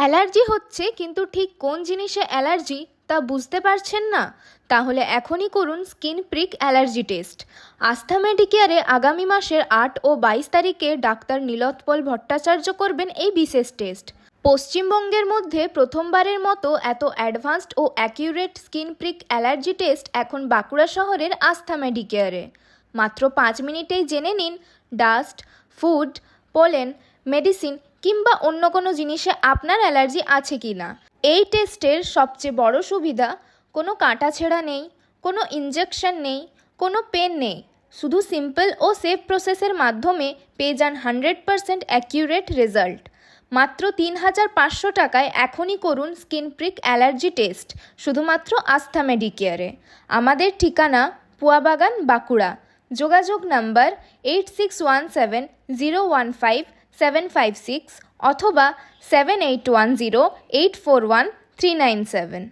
Allergy হচ্ছে কিন্তু ঠিক কোন জিনিসে অ্যালার্জি তা বুঝতে পারছেন না? তাহলে এখনই করুন স্কিন প্রিক অ্যালার্জি টেস্ট। আস্থা মেডিকেয়ারে আগামী মাসের 8 ও 22 তারিখে ডাক্তার নীলোৎপল ভট্টাচার্য করবেন এই বিশেষ টেস্ট। পশ্চিমবঙ্গের মধ্যে প্রথমবারের মতো এত অ্যাডভান্সড ও accurate skin prick allergy test এখন বাঁকুড়া শহরের আস্থা মেডিকেয়ারে। মাত্র 5 মিনিটেই জেনে নিন ডাস্ট, ফুড, পোলেন, মেডিসিন কিংবা অন্য কোনো জিনিসে আপনার অ্যালার্জি আছে কি না। এই টেস্টের সবচেয়ে বড় সুবিধা, কোনো কাটাছেঁড়া নেই, কোনো ইনজেকশন নেই, কোনো পেন নেই। শুধু সিম্পল ও সেফ প্রসেসের মাধ্যমে পেয়ে যান 100% অ্যাকিউরেট রেজাল্ট। মাত্র 3,500 টাকায় এখনই করুন স্কিন প্রিক অ্যালার্জি টেস্ট, শুধুমাত্র আস্থা মেডিকেয়ারে। আমাদের ঠিকানা পুয়াবাগান, বাঁকুড়া। যোগাযোগ নাম্বার 8617015756 অথবা 7810841397।